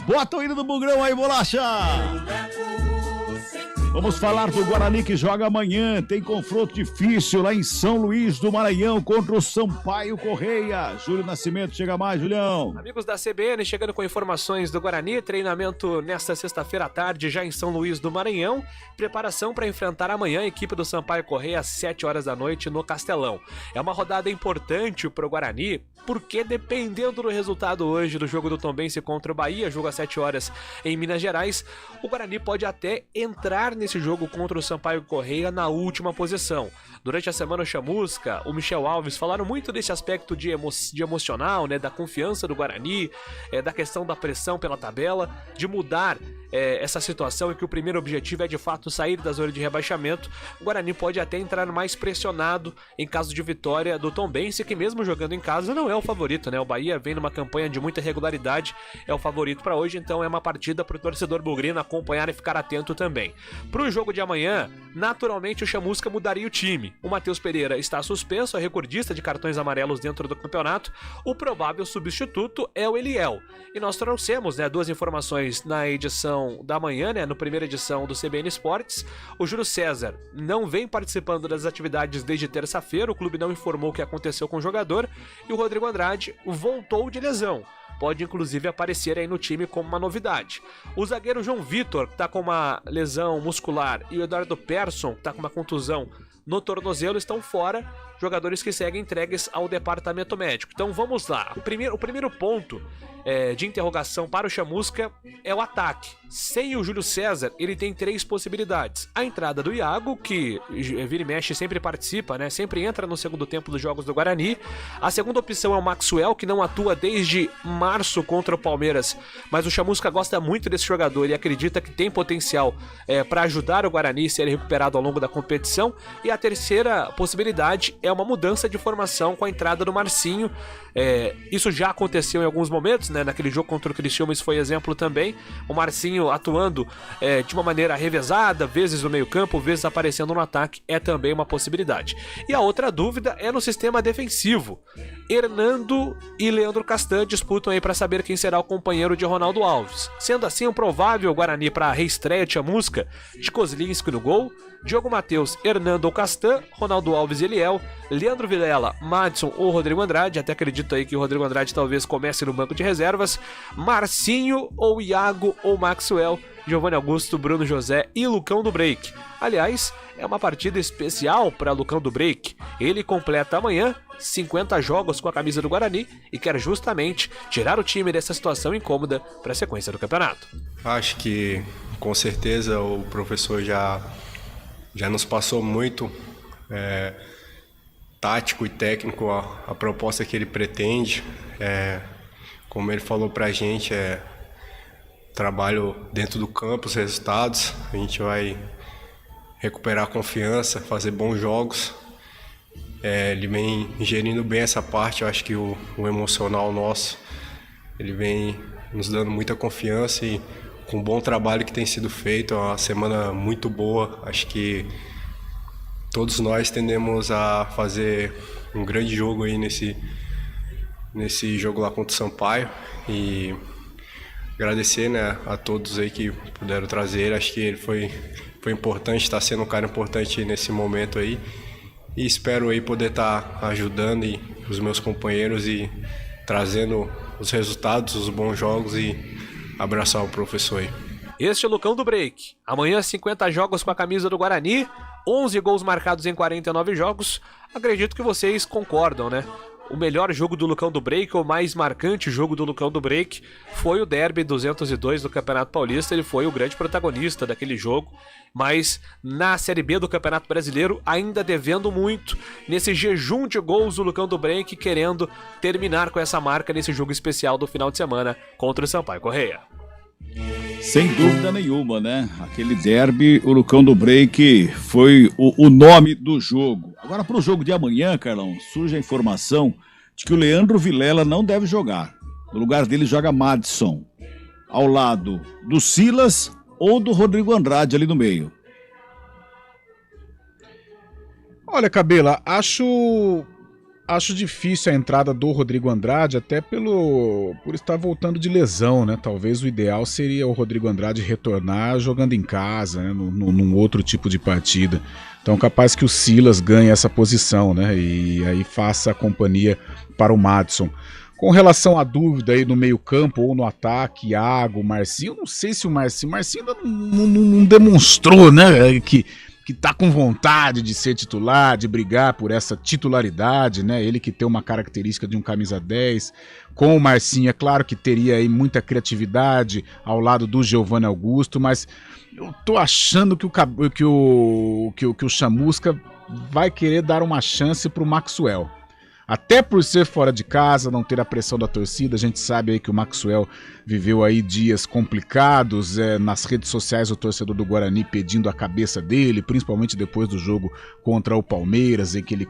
Bota o hino do Bugrão aí, bolacha! Vamos falar do Guarani que joga amanhã. Tem confronto difícil lá em São Luís do Maranhão contra o Sampaio Correia. Júlio Nascimento, chega mais, Julião. Amigos da CBN, chegando com informações do Guarani. Treinamento nesta sexta-feira à tarde, já em São Luís do Maranhão. Preparação para enfrentar amanhã a equipe do Sampaio Correia às 7 horas da noite no Castelão. É uma rodada importante para o Guarani, porque dependendo do resultado hoje do jogo do Tombense contra o Bahia, jogo às 7 horas em Minas Gerais, o Guarani pode até entrar nesse jogo contra o Sampaio Correia na última posição. Durante a semana, o Chamusca, o Michel Alves falaram muito desse aspecto de emocional, né, da confiança do Guarani, da questão da pressão pela tabela, de mudar essa situação e que o primeiro objetivo é de fato sair da zona de rebaixamento. O Guarani pode até entrar mais pressionado em caso de vitória do Tombense, que mesmo jogando em casa não é o favorito, né? O Bahia vem numa campanha de muita regularidade, é o favorito para hoje, então é uma partida para o torcedor bugrino acompanhar e ficar atento também. Para o jogo de amanhã, naturalmente o Chamusca mudaria o time. O Matheus Pereira está suspenso, é recordista de cartões amarelos dentro do campeonato. O provável substituto é o Eliel. E nós trouxemos, né, duas informações na edição da manhã, né, na primeira edição do CBN Esportes. O Júlio César não vem participando das atividades desde terça-feira, o clube não informou o que aconteceu com o jogador, e o Rodrigo Andrade voltou de lesão. Pode inclusive aparecer aí no time como uma novidade. O zagueiro João Vitor, que está com uma lesão muscular, e o Eduardo Persson, que está com uma contusão no tornozelo, estão fora, jogadores que seguem entregues ao departamento médico. Então vamos lá. O primeiro ponto de interrogação para o Chamusca é o ataque. Sem o Júlio César, ele tem 3 possibilidades. A entrada do Iago, que vira e mexe, sempre participa, né? Sempre entra no segundo tempo dos jogos do Guarani. A segunda opção é o Maxwell, que não atua desde março contra o Palmeiras, mas o Chamusca gosta muito desse jogador e acredita que tem potencial para ajudar o Guarani a ser recuperado ao longo da competição. E a terceira possibilidade é uma mudança de formação com a entrada do Marcinho. Isso já aconteceu em alguns momentos, né? Naquele jogo contra o Criciúma isso foi exemplo também. O Marcinho atuando de uma maneira revezada, vezes no meio campo, vezes aparecendo no ataque, é também uma possibilidade. E a outra dúvida é no sistema defensivo. Hernando e Leandro Castan disputam aí para saber quem será o companheiro de Ronaldo Alves. Sendo assim, um provável Guarani para a reestreia de Chamusca, de Kozlinski no gol, Diogo Matheus, Hernando ou Castan, Ronaldo Alves e Eliel, Leandro Vilela, Madison ou Rodrigo Andrade, até acredito aí que o Rodrigo Andrade talvez comece no banco de reservas, Marcinho ou Iago ou Maxwell, Giovanni Augusto, Bruno José e Lucão do Break. Aliás, é uma partida especial para Lucão do Break. Ele completa amanhã 50 jogos com a camisa do Guarani e quer justamente tirar o time dessa situação incômoda para a sequência do campeonato. Acho que com certeza o professor já nos passou muito tático e técnico a proposta que ele pretende. Como ele falou pra gente, trabalho dentro do campo, os resultados, a gente vai recuperar a confiança, fazer bons jogos. Ele vem gerindo bem essa parte, eu acho que o emocional nosso, ele vem nos dando muita confiança e com o bom trabalho que tem sido feito, é uma semana muito boa. Acho que todos nós tendemos a fazer um grande jogo aí nesse jogo lá contra o Sampaio e agradecer, né, a todos aí que puderam trazer. Acho que ele foi importante, está sendo um cara importante nesse momento aí e espero aí poder estar ajudando os meus companheiros e trazendo os resultados, os bons jogos e abraçar o professor aí. Este é o Lucão do Break. Amanhã 50 jogos com a camisa do Guarani, 11 gols marcados em 49 jogos. Acredito que vocês concordam, né? O melhor jogo do Lucão do Break, o mais marcante jogo do Lucão do Break, foi o Derby 202 do Campeonato Paulista. Ele foi o grande protagonista daquele jogo, mas na Série B do Campeonato Brasileiro, ainda devendo muito nesse jejum de gols do Lucão do Break, querendo terminar com essa marca nesse jogo especial do final de semana contra o Sampaio Correia. Sem dúvida nenhuma, né? Aquele derby, o Lucão do Break foi o nome do jogo. Agora, para o jogo de amanhã, Carlão, surge a informação de que o Leandro Vilela não deve jogar. No lugar dele joga Madison, ao lado do Silas ou do Rodrigo Andrade ali no meio. Olha, Cabela, acho Acho difícil a entrada do Rodrigo Andrade, até por estar voltando de lesão, né? Talvez o ideal seria o Rodrigo Andrade retornar jogando em casa, né? Num outro tipo de partida. Então capaz que o Silas ganhe essa posição, né? E aí faça a companhia para o Madison. Com relação à dúvida aí no meio campo ou no ataque, Iago, Marcinho, eu não sei se o Marcinho ainda não demonstrou, né? Que tá com vontade de ser titular, de brigar por essa titularidade, né? Ele que tem uma característica de um camisa 10. Com o Marcinho, é claro que teria aí muita criatividade ao lado do Giovanni Augusto, mas eu tô achando que o Chamusca vai querer dar uma chance pro Maxwell. Até por ser fora de casa, não ter a pressão da torcida, a gente sabe aí que o Maxwell viveu aí dias complicados, nas redes sociais o torcedor do Guarani pedindo a cabeça dele, principalmente depois do jogo contra o Palmeiras, em que ele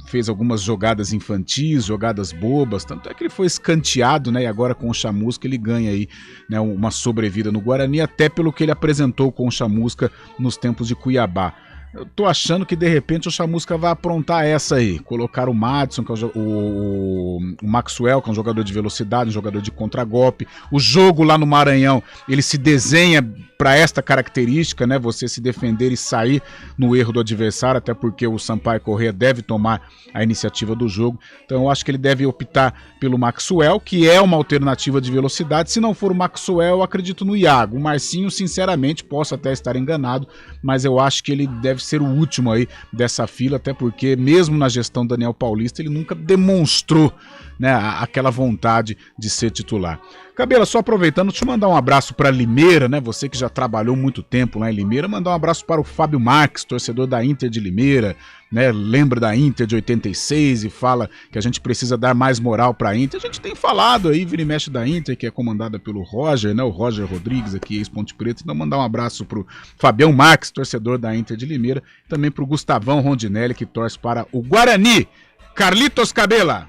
fez algumas jogadas infantis, jogadas bobas, tanto é que ele foi escanteado, né, e agora com o Chamusca ele ganha aí, né, uma sobrevida no Guarani, até pelo que ele apresentou com o Chamusca nos tempos de Cuiabá. Eu tô achando que de repente o Chamusca vai aprontar essa aí, colocar o Madison, que é o Maxwell, que é um jogador de velocidade, um jogador de contragolpe. O jogo lá no Maranhão, ele se desenha para esta característica, né? Você se defender e sair no erro do adversário, até porque o Sampaio Corrêa deve tomar a iniciativa do jogo. Então eu acho que ele deve optar pelo Maxwell, que é uma alternativa de velocidade. Se não for o Maxwell, eu acredito no Iago. O Marcinho, sinceramente, posso até estar enganado, mas eu acho que ele deve ser o último aí dessa fila, até porque mesmo na gestão Daniel Paulista, ele nunca demonstrou, né, aquela vontade de ser titular. Cabela, só aproveitando, deixa eu mandar um abraço para Limeira, né? Você que já trabalhou muito tempo lá em Limeira, mandar um abraço para o Fábio Marques, torcedor da Inter de Limeira, né? Lembra da Inter de 86 e fala que a gente precisa dar mais moral para a Inter. A gente tem falado aí, vira e mexe da Inter, que é comandada pelo Roger, né? O Roger Rodrigues aqui, ex-Ponte Preta. Então mandar um abraço pro Fabião Marques, torcedor da Inter de Limeira, também pro Gustavão Rondinelli, que torce para o Guarani. Carlitos Cabela.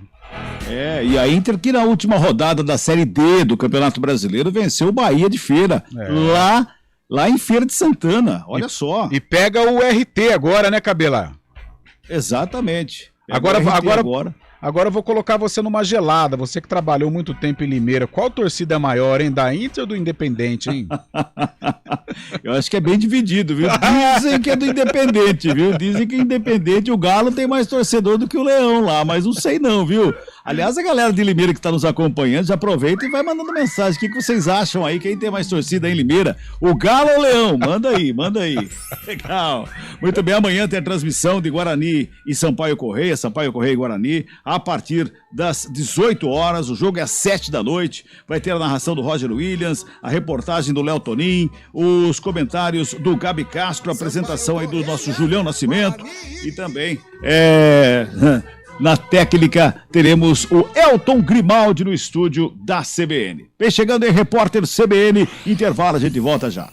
E a Inter que na última rodada da Série D do Campeonato Brasileiro venceu o Bahia de Feira, lá em Feira de Santana, olha só. E pega o RT agora, né, Cabela? Exatamente. Agora eu vou colocar você numa gelada, você que trabalhou muito tempo em Limeira, qual torcida é maior, hein, da Inter ou do Independente, hein? Eu acho que é bem dividido, viu? Dizem que é do Independente, viu? Dizem que o Independente, o Galo tem mais torcedor do que o Leão lá, mas não sei não, viu? Aliás, a galera de Limeira que está nos acompanhando, já aproveita e vai mandando mensagem. O que vocês acham aí? Quem tem mais torcida em Limeira? O Galo ou o Leão? Manda aí. Legal. Muito bem, amanhã tem a transmissão de Guarani e Sampaio Corrêa e Guarani, a partir das 18 horas. O jogo é às 7 da noite. Vai ter a narração do Roger Williams, a reportagem do Léo Tonin, os comentários do Gabi Castro, a apresentação aí do nosso Julião Nascimento e também na técnica teremos o Elton Grimaldi no estúdio da CBN. Vem chegando aí, repórter CBN, intervalo, a gente volta já.